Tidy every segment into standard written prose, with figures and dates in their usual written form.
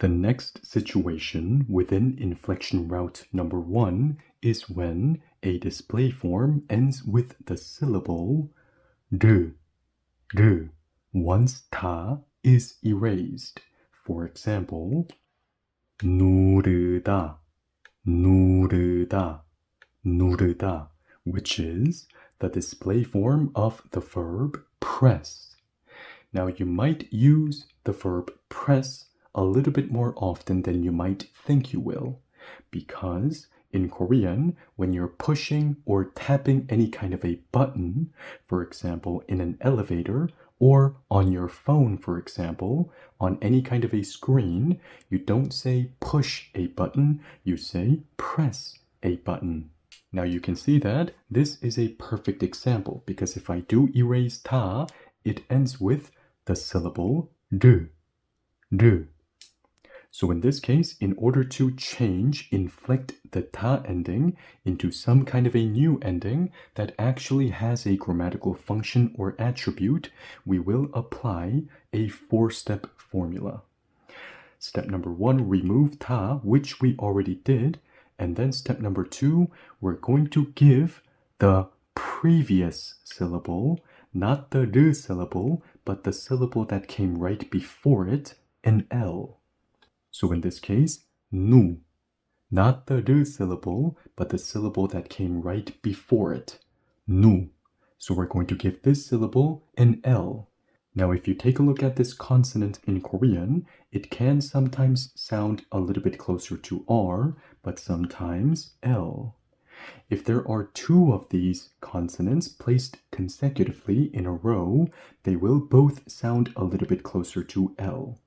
The next situation within inflection route number 1 is when a display form ends with the syllable 르, once 타 is erased. For example, 누르다, 누르다, which is the display form of the verb press. Now you might use the verb press a little bit more often than you might think you will, because in Korean, when you're pushing or tapping any kind of a button, for example, in an elevator, or on your phone, for example, on any kind of a screen, you don't say push a button, you say press a button. Now you can see that this is a perfect example, because if I do erase 타, it ends with the syllable 르. So in this case, in order to inflect the ta ending into some kind of a new ending that actually has a grammatical function or attribute, we will apply a 4-step formula. Step number 1, remove ta, which we already did. And then step number 2, we're going to give the previous syllable, not the 르 syllable, but the syllable that came right before it, an L. So in this case, nu, not the 르 syllable, but the syllable that came right before it, nu. So we're going to give this syllable an L. Now if you take a look at this consonant in Korean, it can sometimes sound a little bit closer to R, but sometimes L. If there are 2 of these consonants placed consecutively in a row, they will both sound a little bit closer to L.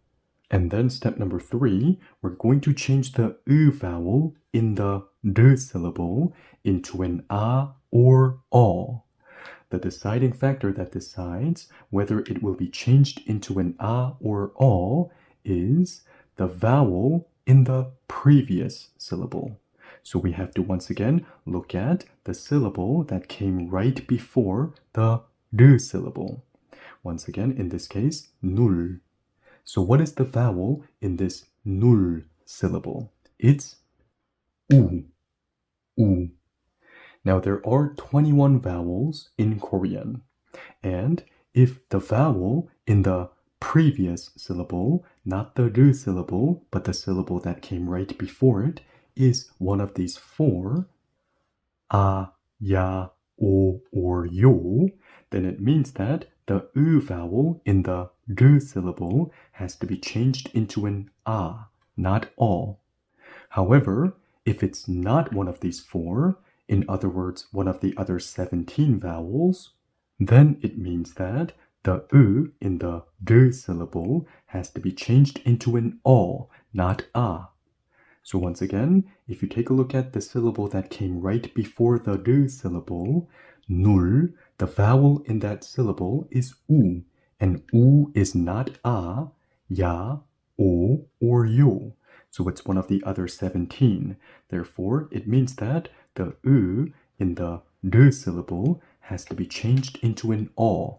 And then step number 3, we're going to change the ư vowel in the 르 syllable into an a or 어. The deciding factor that decides whether it will be changed into an a or 어 is the vowel in the previous syllable. So we have to once again look at the syllable that came right before the 르 syllable. Once again, in this case, 눌. So what is the vowel in this 눌 syllable? It's 우. Now there are 21 vowels in Korean. And if the vowel in the previous syllable, not the 르 syllable, but the syllable that came right before it, is one of these 4, 아, 야, 오, or 요, then it means that the ư vowel in the 르 syllable has to be changed into an a, not 어. However, if it's not one of these 4, in other words, one of the other 17 vowels, then it means that the ư in the 르 syllable has to be changed into an 어, not a. So once again, if you take a look at the syllable that came right before the 르 syllable, 눌, the vowel in that syllable is 우, and 우 is not a, 야, 오, or 요. So it's one of the other 17. Therefore, it means that the ư in the 르 syllable has to be changed into an 어.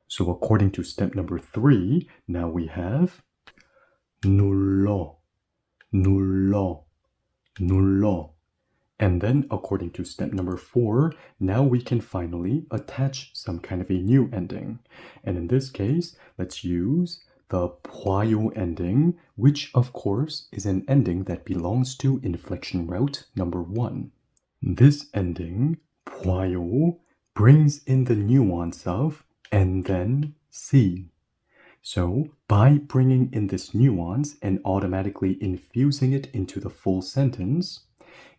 So according to step number 3, now we have 눌러. And then according to step number 4, now we can finally attach some kind of a new ending. And in this case, let's use the 보아요 ending, which of course is an ending that belongs to inflection route number 1. This ending, 보아요, brings in the nuance of and then see. So by bringing in this nuance and automatically infusing it into the full sentence,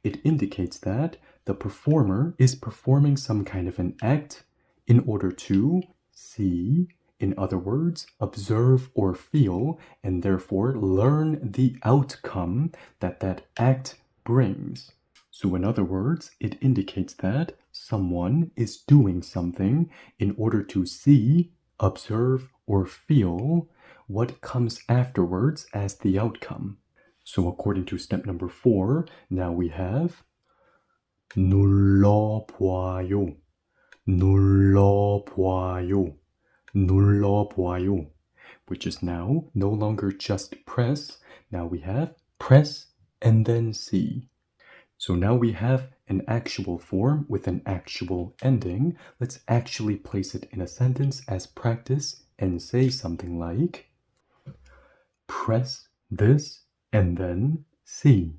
it indicates that the performer is performing some kind of an act in order to see, in other words, observe or feel, and therefore learn the outcome that that act brings. So in other words, it indicates that someone is doing something in order to see, observe, or feel what comes afterwards as the outcome. So according to step number 4, now we have 눌러보아요. 눌러보아요, which is now no longer just press. Now we have press and then see. So now we have an actual form with an actual ending. Let's actually place it in a sentence as practice and say something like, press this and then see.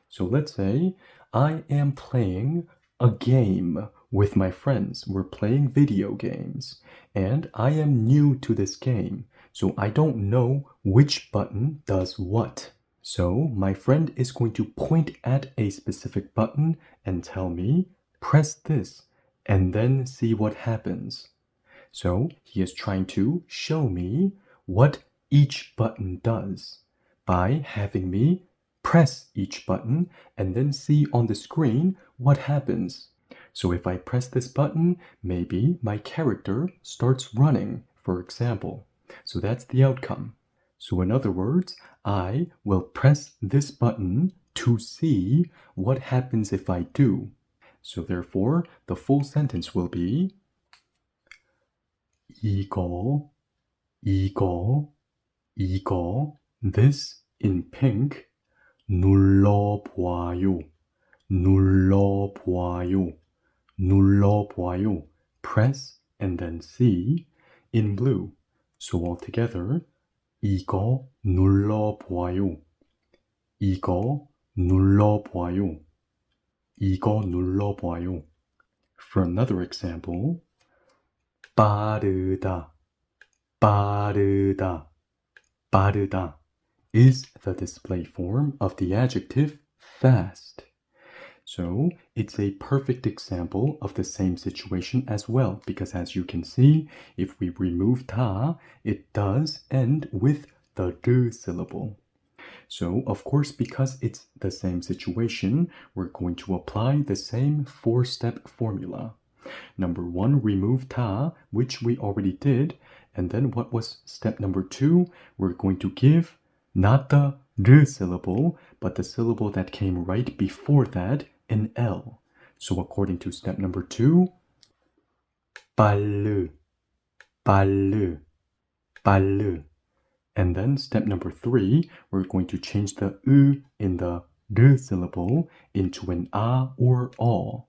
So let's say I am playing a game with my friends. We're playing video games, and I am new to this game, so I don't know which button does what. So my friend is going to point at a specific button and tell me, press this, and then see what happens. So he is trying to show me what each button does by having me press each button and then see on the screen what happens. So if I press this button, maybe my character starts running, for example. So that's the outcome. So in other words, I will press this button to see what happens if I do. So therefore, the full sentence will be 이거, 이거, this in pink, 눌러보아요, 눌러보아요, 눌러보아요, press and then see in blue. So all together, 이거 눌러보아요, 이거 눌러보아요, 이거 눌러보아요. For another example, 빠르다, 빠르다, 빠르다 is the display form of the adjective fast. So it's a perfect example of the same situation as well, because as you can see, if we remove ta, it does end with the 르 syllable. So of course, because it's the same situation, we're going to apply the same four-step formula. Number one, remove ta, which we already did. And then what was step number two? We're going to give not the 르 syllable, but the syllable that came right before that, an L. So according to step number two, 빨르, 빨르, 빨르. And then step number three, we're going to change the ü in the 르 syllable into an a or 어.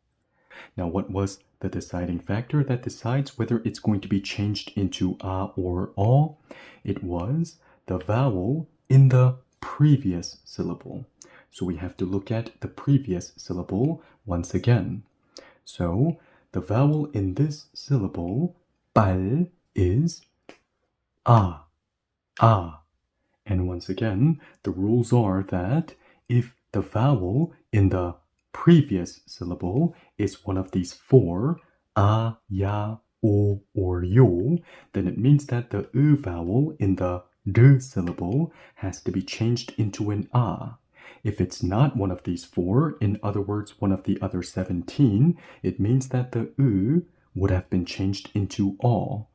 Now, what was the deciding factor that decides whether it's going to be changed into a or 어? It was the vowel in the previous syllable. So we have to look at the previous syllable once again. So the vowel in this syllable, 빨, is a. And once again, the rules are that if the vowel in the previous syllable is one of these four, a, ya, o, or yo, then it means that the ü vowel in the 르 syllable has to be changed into an a. If it's not one of these four, in other words, one of the other 17, it means that the ü would have been changed into 어.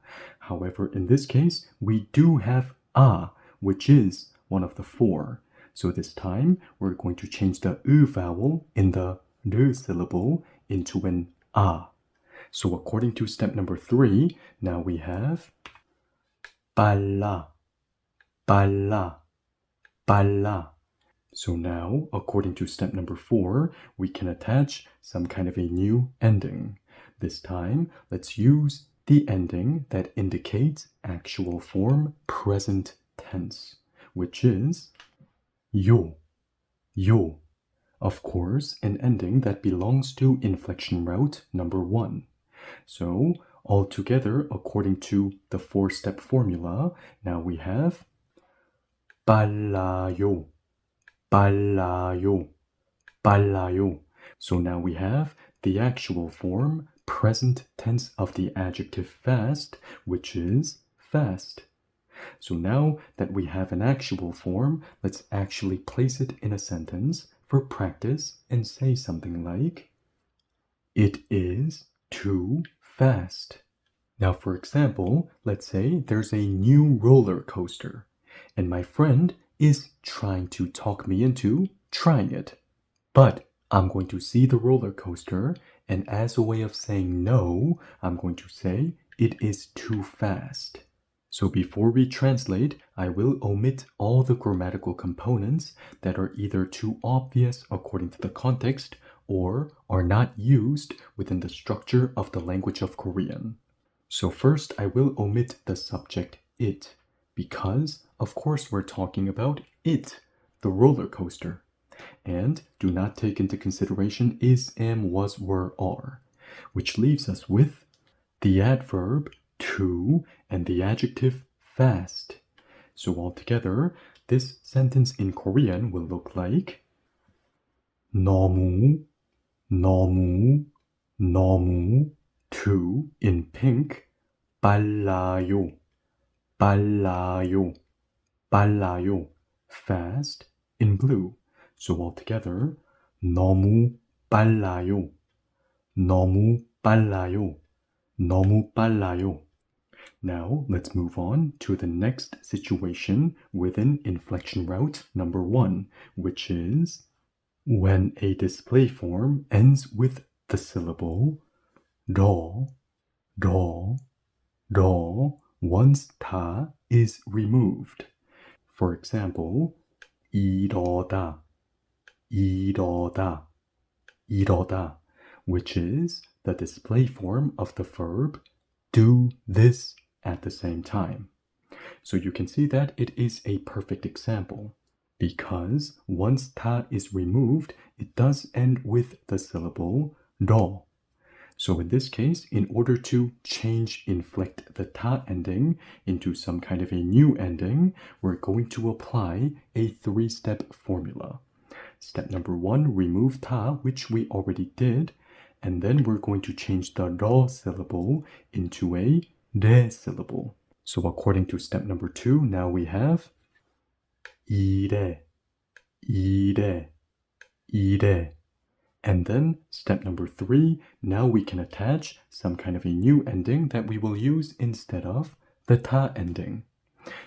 However, in this case, we do have a, which is one of the four. So this time, we're going to change the ü vowel in the 르 syllable into an a. So according to step number three, now we have 빨라, 빨라, 빨라. So now, according to step number four, we can attach some kind of a new ending. This time, let's use the ending that indicates actual form present tense, which is 요, 요. Of course, an ending that belongs to inflection route number one. So, altogether, according to the four-step formula, now we have 빨라요, 빨라요, 빨라요. So now we have the actual form, present tense of the adjective fast, which is fast. So now that we have an actual form, let's actually place it in a sentence for practice and say something like, it is too fast. Now, for example, let's say there's a new roller coaster, and my friend is trying to talk me into trying it. But I'm going to see the roller coaster, and as a way of saying no, I'm going to say, it is too fast. So before we translate, I will omit all the grammatical components that are either too obvious according to the context or are not used within the structure of the language of Korean. So first, I will omit the subject it, because of course we're talking about it, the roller coaster. And do not take into consideration is, am, was, were, are, which leaves us with the adverb to and the adjective fast. So altogether, this sentence in Korean will look like 너무, 너무, 너무, to in pink, 빨라요, 빨라요, 빨라요, fast in blue. So altogether, 너무 빨라요, 너무 빨라요, 너무 빨라요. Now let's move on to the next situation within inflection route number 1, which is when a display form ends with the syllable 더, 더, 더, once 다 is removed. For example, 이러다, 이러다, 이러다, which is the display form of the verb do this at the same time. So you can see that it is a perfect example because once ta is removed, it does end with the syllable 더. So in this case, in order to inflect the ta ending into some kind of a new ending, we're going to apply a 3-step formula. Step number 1, remove ta, which we already did, and then we're going to change the 러 syllable into a 래 syllable. So according to step number 2, now we have 이래, 이래, 이래. And then step number 3, now we can attach some kind of a new ending that we will use instead of the ta ending.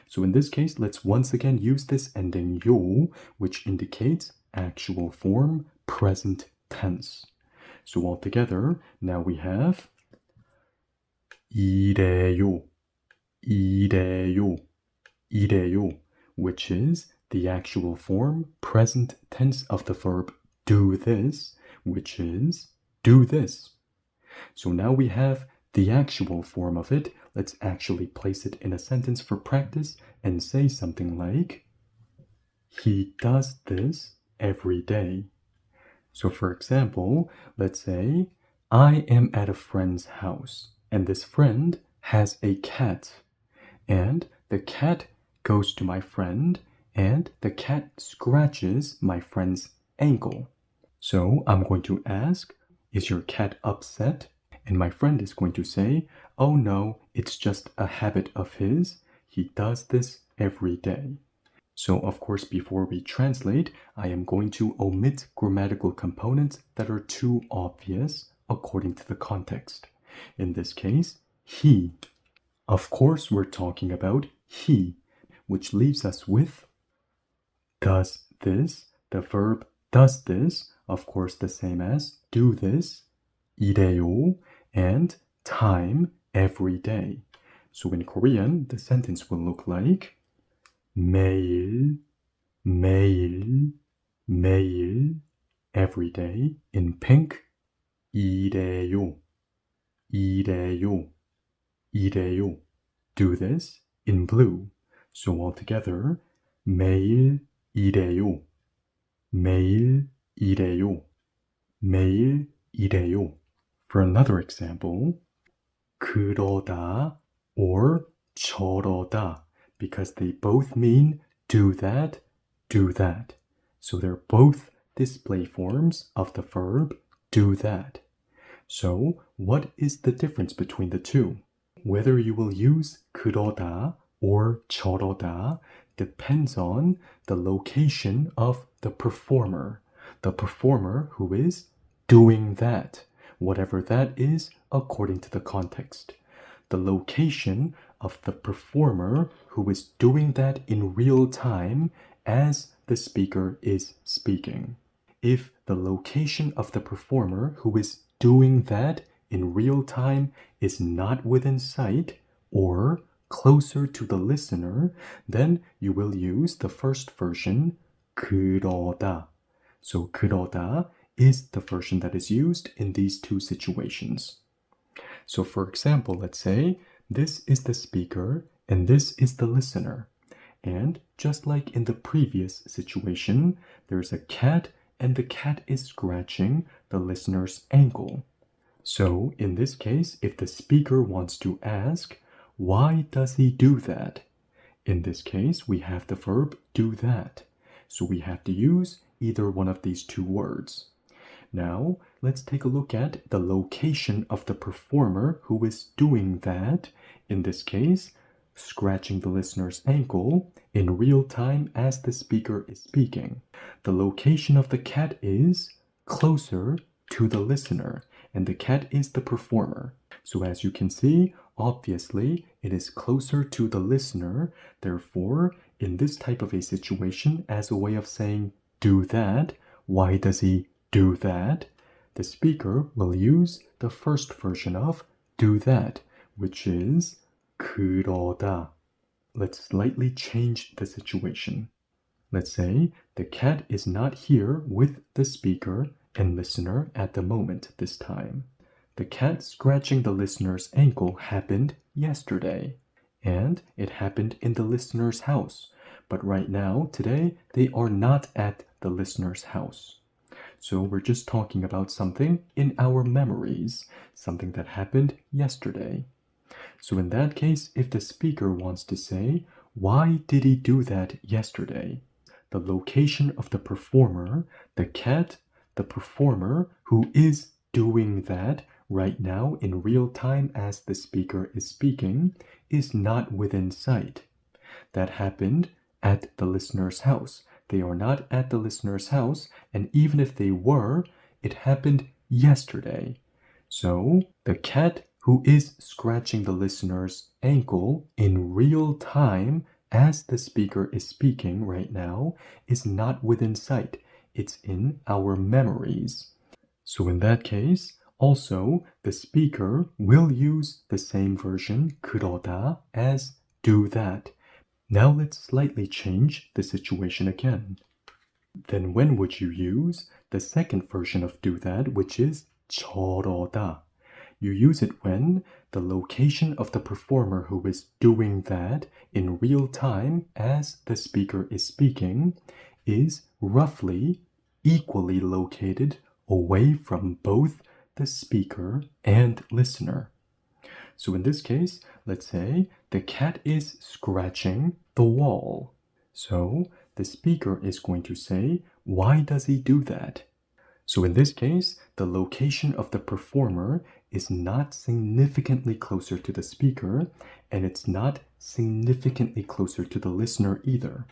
So in this case, let's once again use this ending 요, which indicates actual form, present tense. So altogether, now we have 이래요, 이래요, 이래요, which is the actual form, present tense of the verb do this, which is do this. So now we have the actual form of it. Let's actually place it in a sentence for practice and say something like, he does this every day. So for example, let's say, I am at a friend's house, and this friend has a cat, and the cat goes to my friend, and the cat scratches my friend's ankle. So I'm going to ask, is your cat upset? And my friend is going to say, oh no, it's just a habit of his. He does this every day. So of course, before we translate, I am going to omit grammatical components that are too obvious according to the context. In this case, he. Of course, we're talking about he, which leaves us with does this, the verb does this, of course the same as do this, 이래요, and time, every day. So in Korean, the sentence will look like 매일, 매일, 매일, every day. In pink, 이래요, 이래요, 이래요. Do this in blue. So altogether, 매일 이래요, 매일 이래요, 매일 이래요. For another example, 그러다 or 저러다, because they both mean do that, do that. So they're both display forms of the verb do that. So what is the difference between the two? Whether you will use 그러다 or 저러다 depends on the location of the performer who is doing that, whatever that is according to the context. The location of the performer who is doing that in real time as the speaker is speaking. If the location of the performer who is doing that in real time is not within sight or closer to the listener, then you will use the first version, 그러다. So 그러다 is the version that is used in these two situations. So for example, let's say this is the speaker and this is the listener. And just like in the previous situation, there's a cat and the cat is scratching the listener's ankle. So in this case, if the speaker wants to ask, why does he do that? In this case, we have the verb do that. So we have to use either one of these two words. Now, let's take a look at the location of the performer who is doing that. In this case, scratching the listener's ankle in real time as the speaker is speaking. The location of the cat is closer to the listener, and the cat is the performer. So as you can see, obviously, it is closer to the listener. Therefore, in this type of a situation, as a way of saying do that, why does he do that? The speaker will use the first version of do that, which is 그러다. Let's slightly change the situation. Let's say the cat is not here with the speaker and listener at the moment this time. The cat scratching the listener's ankle happened yesterday, and it happened in the listener's house. But right now, today, they are not at the listener's house. So we're just talking about something in our memories, something that happened yesterday. So in that case, if the speaker wants to say, why did he do that yesterday? The location of the performer, the cat, the performer who is doing that right now in real time as the speaker is speaking is not within sight. That happened at the listener's house. They are not at the listener's house, and even if they were, it happened yesterday. So the cat who is scratching the listener's ankle in real time as the speaker is speaking right now is not within sight. It's in our memories. So in that case, also the speaker will use the same version, 그러다, as do that. Now let's slightly change the situation again. Then when would you use the second version of do that, which is 저러다? You use it when the location of the performer who is doing that in real time as the speaker is speaking is roughly equally located away from both the speaker and listener. So in this case, let's say the cat is scratching the wall. So the speaker is going to say, why does he do that? So in this case, the location of the performer is not significantly closer to the speaker, and it's not significantly closer to the listener either.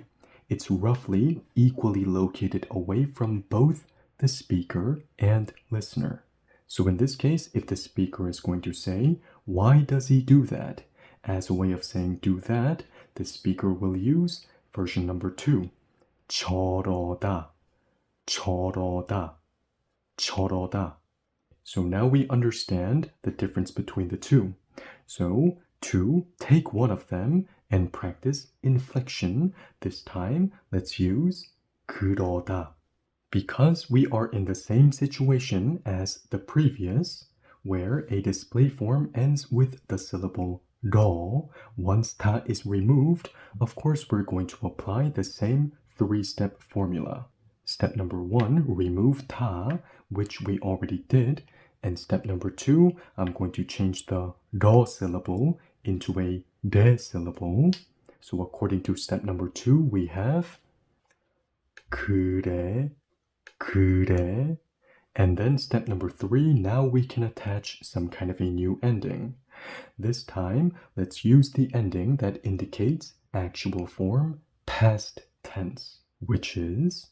It's roughly equally located away from both the speaker and listener. So in this case, if the speaker is going to say, why does he do that? As a way of saying do that, the speaker will use version number 2. 저러다, 저러다, 저러다. So now we understand the difference between the two. So to take one of them and practice inflection, this time let's use 그러다. Because we are in the same situation as the previous, where a display form ends with the syllable 러, once ta is removed, of course we're going to apply the same 3-step formula. Step number 1, remove ta, which we already did. And step number 2, I'm going to change the 러 syllable into a 대 syllable. So according to step number 2, we have 그래, 그래. And then step number 3, now we can attach some kind of a new ending. This time, let's use the ending that indicates actual form past tense, which is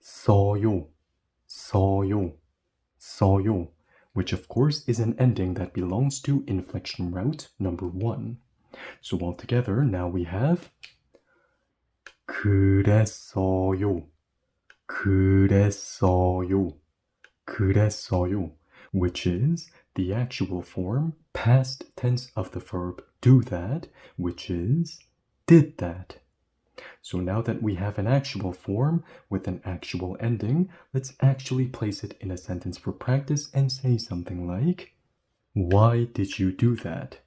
써요, 써요, 써요, which of course is an ending that belongs to inflection route number 1. So altogether, now we have 그랬어요, 그랬어요, 그랬어요, which is the actual form, past tense of the verb do that, which is did that. So now that we have an actual form with an actual ending, let's actually place it in a sentence for practice and say something like, why did you do that?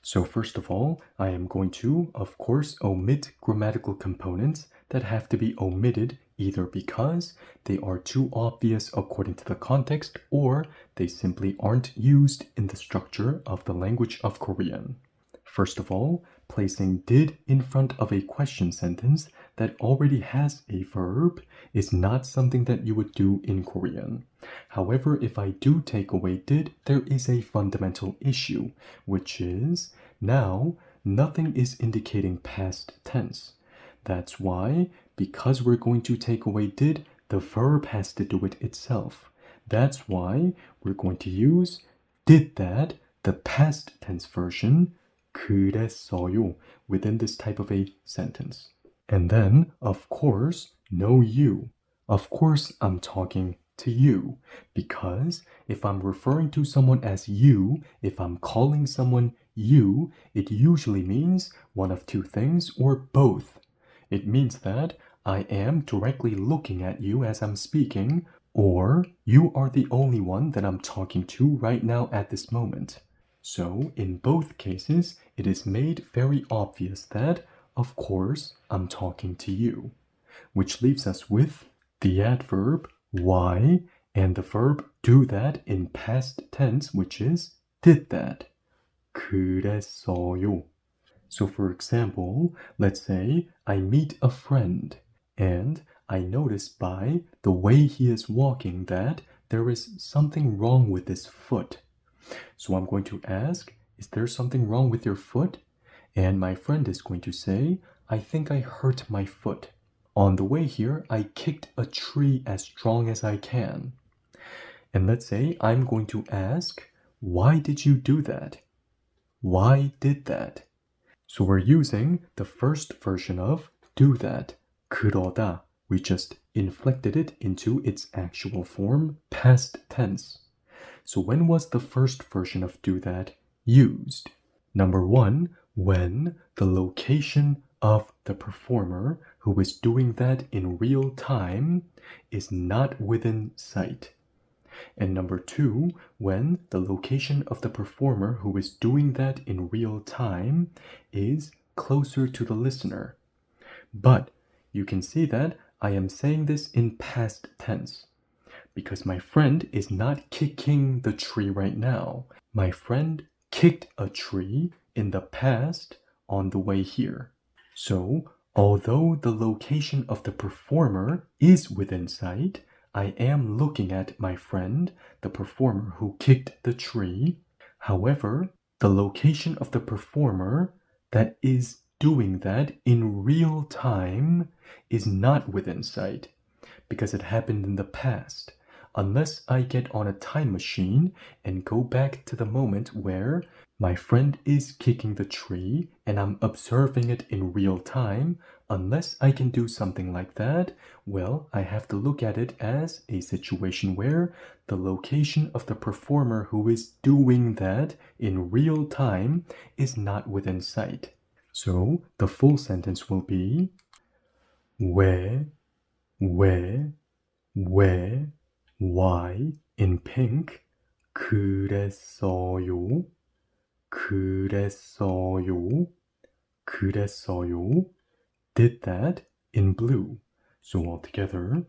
So first of all, I am going to, of course, omit grammatical components that have to be omitted either because they are too obvious according to the context or they simply aren't used in the structure of the language of Korean. First of all, placing did in front of a question sentence that already has a verb is not something that you would do in Korean. However, if I do take away did, there is a fundamental issue, which is now nothing is indicating past tense. That's why, because we're going to take away did, the verb has to do it itself. That's why we're going to use did that, the past tense version, 그랬어요, within this type of a sentence. And then, of course, no you. Of course, I'm talking to you, because if I'm referring to someone as you, if I'm calling someone you, it usually means one of two things or both. It means that I am directly looking at you as I'm speaking, or you are the only one that I'm talking to right now at this moment. So, in both cases, it is made very obvious that, of course, I'm talking to you. Which leaves us with the adverb why and the verb do that in past tense, which is did that. 그랬어요. So for example, let's say I meet a friend and I notice by the way he is walking that there is something wrong with his foot. So I'm going to ask, is there something wrong with your foot? And my friend is going to say, I think I hurt my foot. On the way here, I kicked a tree as strong as I can. And let's say I'm going to ask, why did you do that? Why did that? So we're using the first version of do that, 그러다. We just inflected it into its actual form, past tense. So when was the first version of do that used? Number one, when the location of the performer who is doing that in real time is not within sight. And number two, when the location of the performer who is doing that in real time is closer to the listener. But you can see that I am saying this in past tense because my friend is not kicking the tree right now. My friend kicked a tree in the past on the way here. So, although the location of the performer is within sight, I am looking at my friend, the performer who kicked the tree. However, the location of the performer that is doing that in real time is not within sight because it happened in the past. Unless I get on a time machine and go back to the moment where my friend is kicking the tree and I'm observing it in real time, unless I can do something like that, well, I have to look at it as a situation where the location of the performer who is doing that in real time is not within sight. So the full sentence will be where, why in pink, 그랬어요, 그랬어요, did that in blue. So altogether,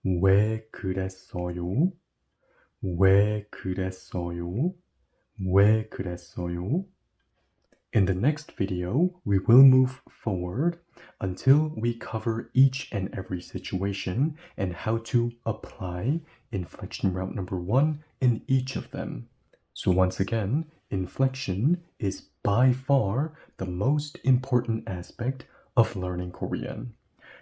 왜 그랬어요, 왜 그랬어요. In the next video, we will move forward until we cover each and every situation and how to apply inflection route number 1 in each of them. So once again, inflection is by far the most important aspect of learning Korean.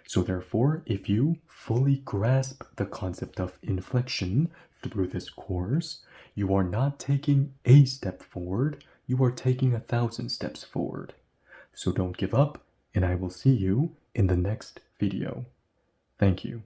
So therefore, if you fully grasp the concept of inflection through this course, you are not taking a step forward, you are taking 1,000 steps forward. So don't give up, and I will see you in the next video. Thank you.